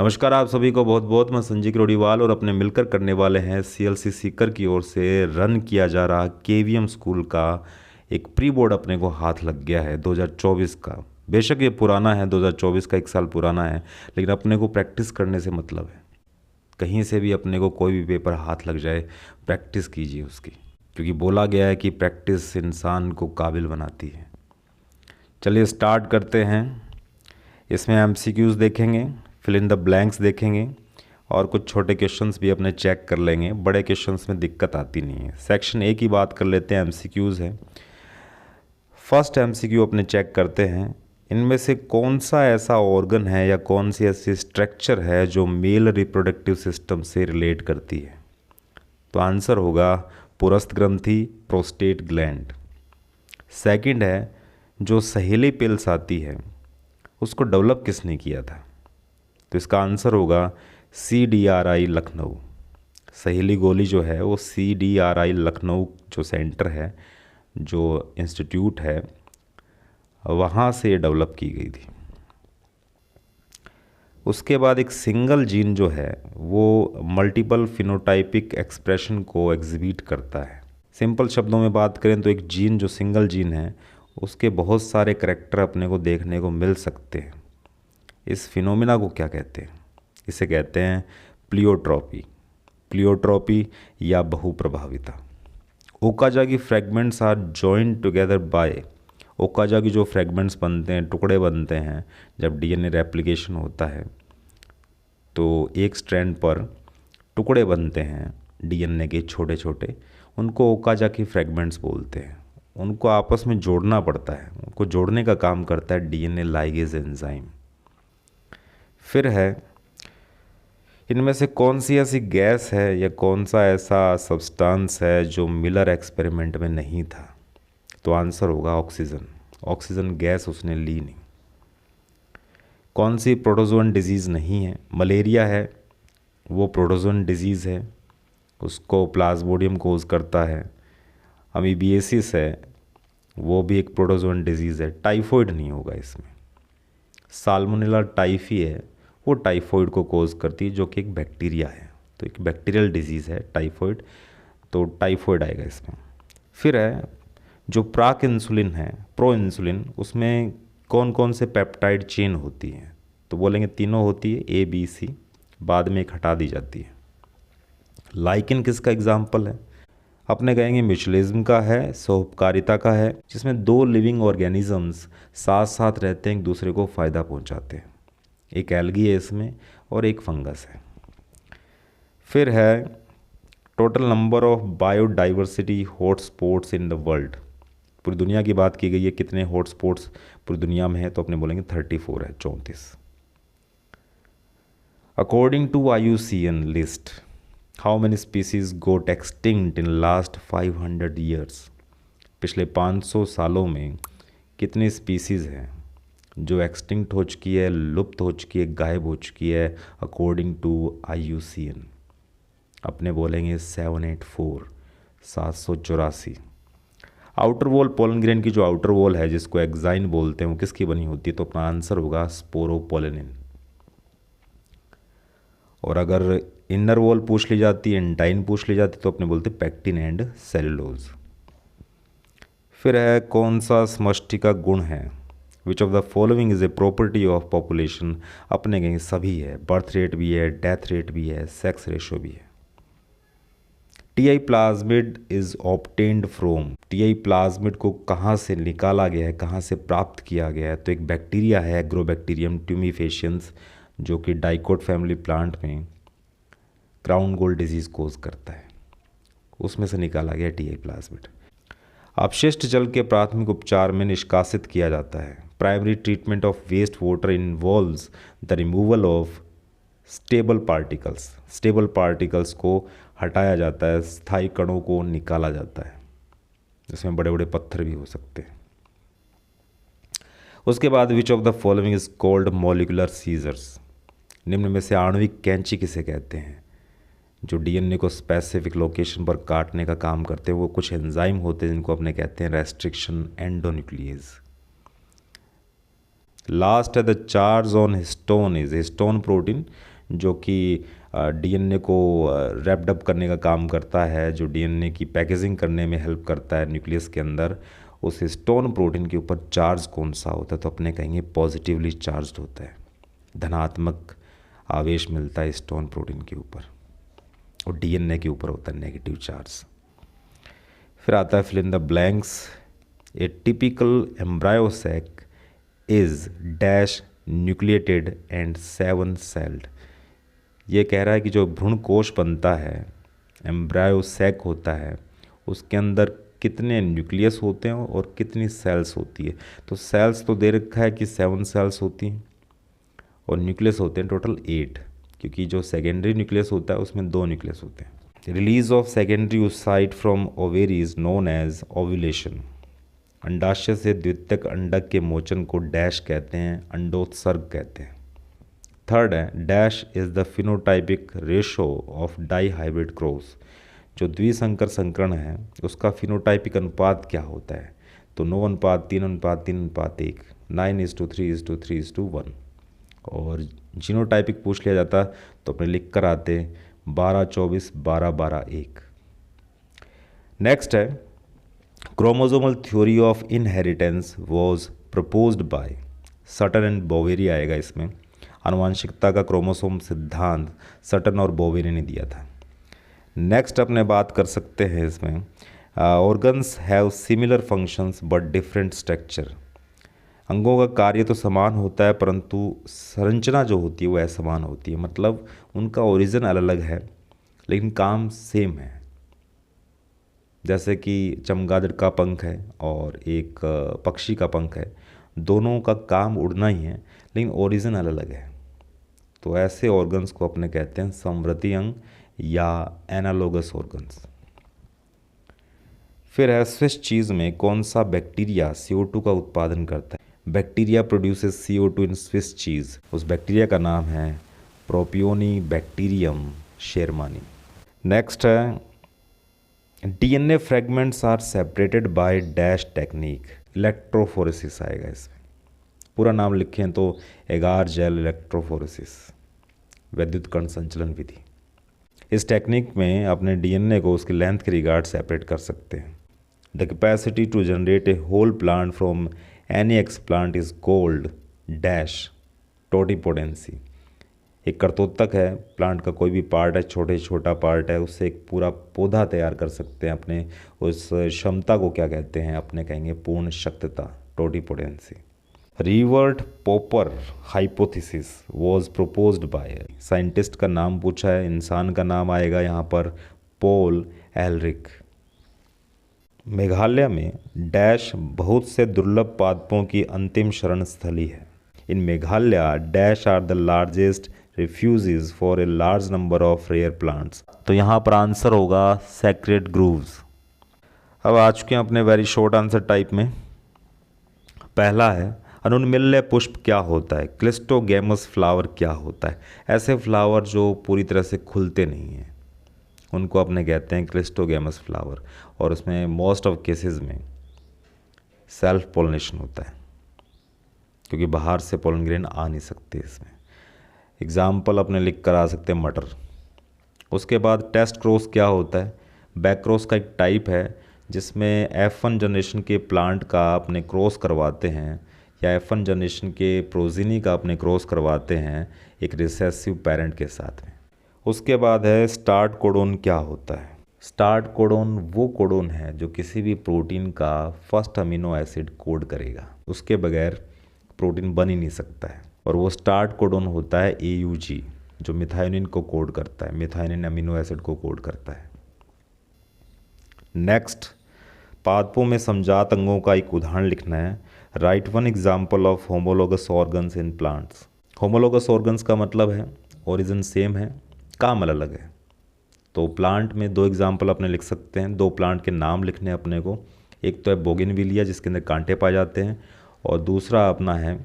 नमस्कार आप सभी को बहुत बहुत। मैं संजय किरोड़ीवाल और अपने मिलकर करने वाले हैं सीएलसी सीकर की ओर से रन किया जा रहा केवीएम स्कूल का एक प्री बोर्ड अपने को हाथ लग गया है 2024 का। बेशक ये पुराना है, 2024 का 1 साल पुराना है, लेकिन अपने को प्रैक्टिस करने से मतलब है। कहीं से भी अपने को कोई भी पेपर हाथ लग जाए, प्रैक्टिस कीजिए उसकी, क्योंकि बोला गया है कि प्रैक्टिस इंसान को काबिल बनाती है। चलिए स्टार्ट करते हैं। इसमें एमसीक्यूज़ देखेंगे, फिल इन द ब्लैंक्स देखेंगे और कुछ छोटे क्वेश्चंस भी अपने चेक कर लेंगे। बड़े क्वेश्चंस में दिक्कत आती नहीं है। सेक्शन ए की बात कर लेते हैं, एमसीक्यूज़ है। फर्स्ट एमसीक्यू अपने चेक करते हैं, इनमें से कौन सा ऐसा ऑर्गन है या कौन सी ऐसी स्ट्रक्चर है जो मेल रिप्रोडक्टिव सिस्टम से रिलेट करती है। तो आंसर होगा पुरस्थ ग्रंथि, प्रोस्टेट ग्लैंड। सेकंड है, जो सहेली पिल्स आती है उसको डेवलप किसने किया था। तो इसका आंसर होगा CDRI लखनऊ। सहेली गोली जो है वो CDRI लखनऊ जो सेंटर है, जो इंस्टीट्यूट है, वहाँ से डेवलप की गई थी। उसके बाद एक सिंगल जीन जो है वो मल्टीपल फिनोटाइपिक एक्सप्रेशन को एग्जिबिट करता है। सिंपल शब्दों में बात करें तो एक जीन जो सिंगल जीन है उसके बहुत सारे करैक्टर अपने को देखने को मिल सकते हैं। इस फिनोमिना को क्या कहते हैं? इसे कहते हैं प्लियोट्रॉपी। प्लियोट्रॉपी या बहुप्रभाविता। Okazaki fragments are joined together by. Okazaki जो फ्रैगमेंट्स बनते हैं, टुकड़े बनते हैं, जब डीएनए रेप्लिकेशन होता है तो एक स्ट्रैंड पर टुकड़े बनते हैं डीएनए के छोटे छोटे, उनको ओकाजाकी फ्रैगमेंट्स बोलते हैं। उनको आपस में जोड़ना पड़ता है, उनको जोड़ने का काम करता है डीएनए लाइगेज एंजाइम। फिर है, इनमें से कौन सी ऐसी गैस है या कौन सा ऐसा सब्सटेंस है जो मिलर एक्सपेरिमेंट में नहीं था। तो आंसर होगा ऑक्सीजन। ऑक्सीजन गैस उसने ली नहीं। कौन सी प्रोटोजोन डिजीज़ नहीं है? मलेरिया है, वो प्रोटोजोन डिजीज़ है, उसको प्लाज्मोडियम कोज करता है। अमीबिएसिस है, वो भी एक प्रोटोजोन डिजीज़ है। टाइफॉइड नहीं होगा इसमें। साल्मोनेला टाइफी है, वो टाइफॉइड को कोज करती है, जो कि एक बैक्टीरिया है। तो एक बैक्टीरियल डिजीज़ है टाइफॉइड, तो टाइफॉइड आएगा इसमें। फिर है, जो प्राक इंसुलिन है, प्रो इंसुलिन, उसमें कौन कौन से पेप्टाइड चेन होती हैं? तो बोलेंगे तीनों होती है, ABC, बाद में एक हटा दी जाती है। लाइकिन किसका एग्जाम्पल है? अपने कहेंगे म्यूचुअलिज्म का है, सोपकारिता का है, जिसमें दो लिविंग ऑर्गेनिजम्स साथ साथ रहते हैं, एक दूसरे को फ़ायदा पहुंचाते हैं। एक एल्गी है इसमें और एक फंगस है। फिर है, total number of biodiversity hotspots in the world. पूरी दुनिया की बात की गई है, कितने हॉटस्पॉट्स पूरी दुनिया में है? तो अपने बोलेंगे 34 है, 34। According to IUCN list, how many species got extinct in last 500 years. पिछले 500 सालों में कितनी स्पीसीज़ हैं जो एक्सटिंक्ट हो चुकी है, लुप्त हो चुकी है, गायब हो चुकी है अकॉर्डिंग टू IUCN? अपने बोलेंगे 784, 784। आउटर वॉल पोलन ग्रेन की जो आउटर वॉल है, जिसको एक्साइन बोलते हैं, वो किसकी बनी होती है? तो अपना आंसर होगा स्पोरोपोलिनिन। और अगर इनर वॉल पूछ ली जाती है, इंटाइन पूछ ली जाती है, तो अपने बोलते हैं पैक्टिन एंड सेलुलोज। फिर है, कौन सा समष्टि का गुण है? विच of the following is a property of population. अपने कहीं सभी है, बर्थ रेट भी है, डेथ रेट भी है, सेक्स रेशो भी है। TI plasmid is obtained from. TI plasmid को कहाँ से निकाला गया है, कहाँ से प्राप्त किया गया है? तो एक बैक्टीरिया है, एग्रोबैक्टीरियम ट्यूमिफेशियंस, जो कि डाइकोट फैमिली प्लांट में क्राउन गोल्ड डिजीज़ कोज करता है, उसमें से निकाला गया TI प्लाज्मिड। अपशिष्ट जल के प्राथमिक उपचार में निष्कासित किया जाता है। Primary treatment of waste water involves the removal of stable particles. Stable particles को हटाया जाता है, स्थायी कणों को निकाला जाता है, जिसमें बड़े बड़े पत्थर भी हो सकते हैं। उसके बाद which of the following is called molecular scissors. निम्न में से आणविक कैंची किसे कहते हैं? जो डीएनए को स्पेसिफिक लोकेशन पर काटने का काम करते हैं, वो कुछ एंजाइम होते हैं जिनको अपने कहते हैं रेस्ट्रिक्शन एंडोन्यूक्लिएज। लास्ट है the charge on histone is. Histone protein जो कि डीएनए को रैप्ड अप करने का काम करता है, जो डीएनए की पैकेजिंग करने में हेल्प करता है न्यूक्लियस के अंदर, उस हिस्टोन प्रोटीन के ऊपर चार्ज कौन सा होता है? तो अपने कहेंगे पॉजिटिवली चार्ज्ड होता है, धनात्मक आवेश मिलता है हिस्टोन प्रोटीन के ऊपर, और डीएनए के ऊपर होता है नेगेटिव चार्ज। फिर आता है fill in the blanks. A typical embryo sac is dash nucleated and 7 celled. ये कह रहा है कि जो भ्रूण कोश बनता है, एम्ब्रायो सैक होता है, उसके अंदर कितने न्यूक्लियस होते हैं और कितनी सेल्स होती है। तो सेल्स तो दे रखा है कि 7 सेल्स होती हैं, और न्यूक्लियस होते हैं टोटल 8, क्योंकि जो सेकेंडरी न्यूक्लियस होता है उसमें 2 न्यूक्लियस होते हैं। Release of secondary oocyte from ovary is known as ovulation. अंडाशय से द्वितीयक अंडक के मोचन को डैश कहते हैं, अंडोत्सर्ग कहते हैं। थर्ड है dash is the phenotypic ratio of dihybrid cross. जो द्विसंकर संकरण है उसका फिनोटाइपिक अनुपात क्या होता है? तो 9:3:3:1, 9:3:3:1। और जीनोटाइपिक पूछ लिया जाता तो अपने लिख कर आते 12:24:12:1। नेक्स्ट है chromosomal theory of inheritance was proposed by Sutton and Boveri आएगा इसमें। आनुवांशिकता का क्रोमोसोम सिद्धांत सटन और बोवेरी ने दिया था। नेक्स्ट अपने बात कर सकते हैं इसमें organs have similar functions but different structure. अंगों का कार्य तो समान होता है परंतु संरचना जो होती है वो असमान होती है, मतलब उनका ओरिजिन अलग अलग है लेकिन काम सेम है। जैसे कि चमगादड़ का पंख है और एक पक्षी का पंख है, दोनों का काम उड़ना ही है लेकिन ओरिजिन अलग अलग है। तो ऐसे ऑर्गन्स को अपने कहते हैं समवर्ती अंग या एनालोगस ऑर्गन्स। फिर है स्विस चीज़ में कौन सा बैक्टीरिया CO2 का उत्पादन करता है? Bacteria produces CO2 in Swiss cheese. उस बैक्टीरिया का नाम है प्रोपियोनी बैक्टीरियम शेरमानी। नेक्स्ट है DNA fragments are separated by dash technique. Electrophoresis आएगा इसमें। पूरा नाम लिखें तो एगार जेल इलेक्ट्रोफोरेसिस, वैद्युत कण संचलन विधि। इस टेक्निक में अपने DNA को उसकी लेंथ के रिगार्ड सेपरेट कर सकते हैं। The capacity to generate a whole plant from any explant is called dash totipotency. एक कर्तोत्तक है, प्लांट का कोई भी पार्ट है, छोटा पार्ट है, उससे एक पूरा पौधा तैयार कर सकते हैं। अपने उस क्षमता को क्या कहते हैं? अपने कहेंगे पूर्ण शक्तता, totipotency. Revert Popper hypothesis was proposed by. Scientist का नाम पूछा है, इंसान का नाम आएगा यहाँ पर पॉल एलरिक। मेघालय में डैश बहुत से दुर्लभ पादपों की अंतिम शरण स्थली है। In Meghalaya dash are the largest refugees for a large number of rare plants. तो यहाँ पर आंसर होगा सेक्रेड ग्रूव्स। अब आ चुके हैं अपने वेरी शॉर्ट आंसर टाइप में। पहला है अनुन्मिल्य पुष्प क्या होता है? क्लिस्टोगैमस फ्लावर क्या होता है? ऐसे फ्लावर जो पूरी तरह से खुलते नहीं हैं उनको अपने कहते हैं क्लिस्टोगैमस फ्लावर, और उसमें मोस्ट ऑफ केसेस में सेल्फ पोलिनेशन होता है क्योंकि बाहर से पोलन ग्रेन आ नहीं सकते इसमें। एग्जाम्पल अपने लिख कर आ सकते हैं मटर। उसके बाद टेस्ट क्रॉस क्या होता है? बैक क्रॉस का एक टाइप है जिसमें F1 जनरेशन के प्लांट का अपने क्रॉस करवाते हैं या F1 जनरेशन के प्रोजीनी का अपने क्रॉस करवाते हैं एक रिसेसिव पेरेंट के साथ में। उसके बाद है स्टार्ट कोडोन क्या होता है? स्टार्ट कोडोन वो कोडोन है जो किसी भी प्रोटीन का फर्स्ट अमीनो एसिड कोड करेगा, उसके बगैर प्रोटीन बन ही नहीं सकता है, और वो स्टार्ट कोडोन होता है AUG जो मिथायोनिन को कोड करता है, मिथायोनिन अमीनो एसिड को कोड करता है। नेक्स्ट, पादपों में समजात अंगों का एक उदाहरण लिखना है। Right one example of homologous organs in plants. Homologous organs का मतलब है ओरिजिन सेम है, काम अलग अलग है। तो प्लांट में 2 एग्जाम्पल अपने लिख सकते हैं। 2 प्लांट के नाम लिखने हैं अपने को। एक तो है बोगेनविलिया जिसके अंदर कांटे पाए जाते हैं, और दूसरा अपना है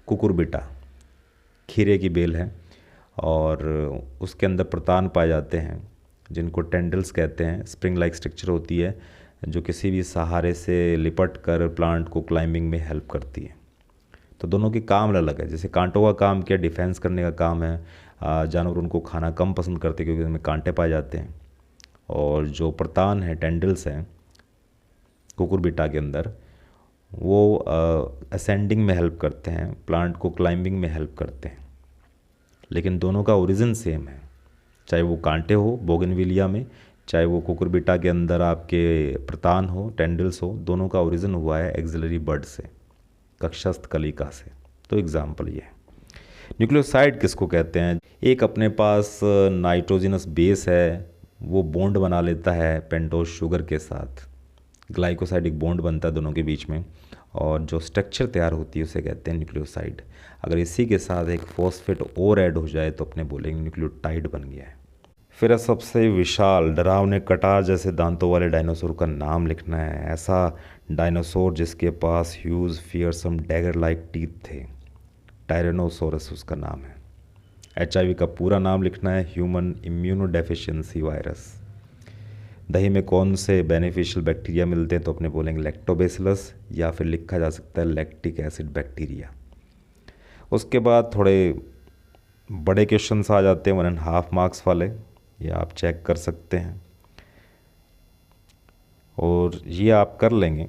कुकुरबिटा, खीरे की बेल है और उसके अंदर प्रतान पाए जाते हैं जिनको टेंडल्स कहते हैं। स्प्रिंग लाइक स्ट्रक्चर होती है जो किसी भी सहारे से लिपट कर प्लांट को क्लाइंबिंग में हेल्प करती है। तो दोनों के काम अलग अलग है। जैसे कांटों का काम क्या? डिफेंस करने का काम है, जानवर उनको खाना कम पसंद करते हैं क्योंकि उनमें कांटे पाए जाते हैं। और जो प्रतान है, टेंडल्स हैं कुकुरबिटा के अंदर, वो असेंडिंग में हेल्प करते हैं, प्लांट को क्लाइंबिंग में हेल्प करते हैं। लेकिन दोनों का ओरिजिन सेम है, चाहे वो कांटे हो बोगनविलिया में, चाहे वो कुकुरबिटा के अंदर आपके प्रतान हो, टेंडल्स हो, दोनों का ओरिजिन हुआ है एक्सिलरी बड से, कक्षस्थ कलिका से। तो एग्जाम्पल ये है। न्यूक्लियोसाइड किसको कहते हैं? एक अपने पास नाइट्रोजनस बेस है, वो बॉन्ड बना लेता है पेंटोज शुगर के साथ, ग्लाइकोसाइडिक बॉन्ड बनता है दोनों के बीच में, और जो स्ट्रक्चर तैयार होती है उसे कहते हैं न्यूक्लियोसाइड। अगर इसी के साथ एक फॉस्फेट और ऐड हो जाए तो अपने बोलेंगे न्यूक्लियोटाइड बन गया है। फिर सबसे विशाल डरावने कटार जैसे दांतों वाले डायनासोर का नाम लिखना है। ऐसा डायनासोर जिसके पास huge fearsome dagger like teeth थे, टायरेनोसोरस उसका नाम है। HIV का पूरा नाम लिखना है, ह्यूमन इम्यूनोडेफिशिएंसी वायरस। दही में कौन से बेनिफिशियल बैक्टीरिया मिलते हैं? तो अपने बोलेंगे लैक्टोबैसिलस, या फिर लिखा जा सकता है लैक्टिक एसिड बैक्टीरिया। उसके बाद थोड़े बड़े क्वेश्चंस आ जाते हैं 1.5 मार्क्स वाले, ये आप चेक कर सकते हैं और ये आप कर लेंगे।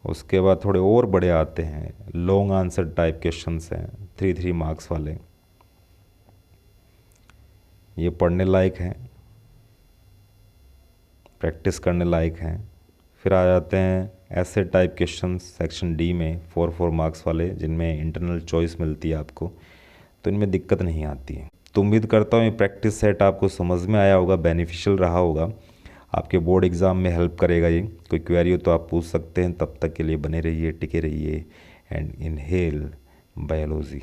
उसके बाद थोड़े और बड़े आते हैं, लॉन्ग आंसर टाइप क्वेश्चंस हैं 3 मार्क्स वाले, ये पढ़ने लायक हैं, प्रैक्टिस करने लायक हैं। फिर आ जाते हैं ऐसे टाइप क्वेश्चंस सेक्शन D में 4 मार्क्स वाले, जिनमें इंटरनल चॉइस मिलती है आपको, तो इनमें दिक्कत नहीं आती है। तो उम्मीद करता हूँ ये प्रैक्टिस सेट आपको समझ में आया होगा, बेनिफिशियल रहा होगा, आपके बोर्ड एग्ज़ाम में हेल्प करेगा ये। कोई क्वेरी हो तो आप पूछ सकते हैं। तब तक के लिए बने रहिए, टिके रहिए एंड इनहेल बायोलॉजी।